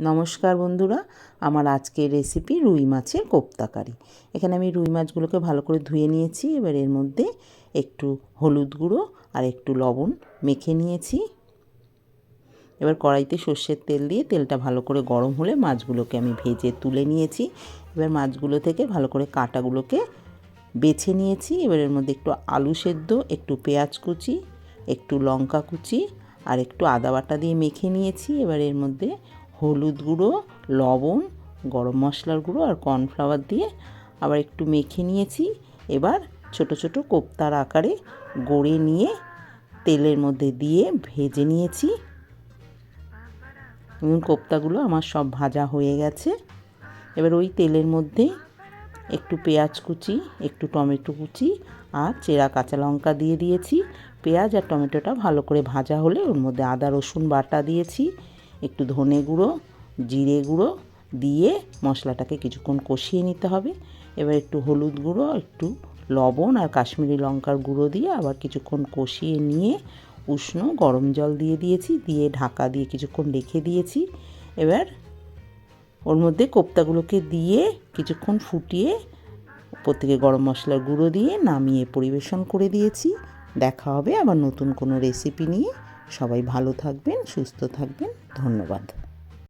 নমস্কার বন্ধুরা, আমার আজকের রেসিপি রুই মাছের কোপ্তা কারি। এখানে আমি রুই মাছগুলোকে ভালো করে ধুয়ে নিয়েছি। এবার এর মধ্যে একটু হলুদ গুঁড়ো আর একটু লবণ মেখে নিয়েছি। এবার কড়াইতে সর্ষের তেল দিয়ে তেলটা ভালো করে গরম হলে মাছগুলোকে আমি ভেজে তুলে নিয়েছি। এবার মাছগুলো থেকে ভালো করে কাঁটাগুলোকে বেছে নিয়েছি। এবার এর মধ্যে একটু আলু সেদ্ধ, একটু পেঁয়াজ কুচি, একটু লঙ্কা কুচি আর একটু আদা বাটা দিয়ে মেখে নিয়েছি। এবার এর মধ্যে হলুদ গুঁড়ো, লবণ, গরম মশলার গুঁড়ো আর কর্নফ্লাওয়ার দিয়ে আবার একটু মেখে নিয়েছি। এবার ছোট ছোট কোপ্তার আকারে গড়ে নিয়ে তেলের মধ্যে দিয়ে ভেজে নিয়েছি। এবং কোপ্তাগুলো আমার সব ভাজা হয়ে গেছে। এবার ওই তেলের মধ্যে একটু পেঁয়াজ কুচি, একটু টমেটো কুচি আর চেরা কাঁচা লঙ্কা দিয়ে দিয়েছি। পেঁয়াজ আর টমেটোটা ভালো করে ভাজা হলে ওর মধ্যে আদা রসুন বাটা দিয়েছি, একটু ধনে গুঁড়ো, জিরে গুঁড়ো দিয়ে মশলাটাকে কিছুক্ষণ কষিয়ে নিতে হবে। এবার একটু হলুদ গুঁড়ো, একটু লবণ আর কাশ্মীরি লঙ্কার গুঁড়ো দিয়ে আবার কিছুক্ষণ কষিয়ে নিয়ে উষ্ণ গরম জল দিয়ে দিয়েছি, দিয়ে ঢাকা দিয়ে কিছুক্ষণ রেখে দিয়েছি। এবার ওর মধ্যে কোপ্তাগুলোকে দিয়ে কিছুক্ষণ ফুটিয়ে উপর থেকে গরম মশলার গুঁড়ো দিয়ে নামিয়ে পরিবেশন করে দিয়েছি। দেখা হবে আবার নতুন কোনো রেসিপি নিয়ে। সবাই ভালো থাকবেন, সুস্থ থাকবেন। ধন্যবাদ।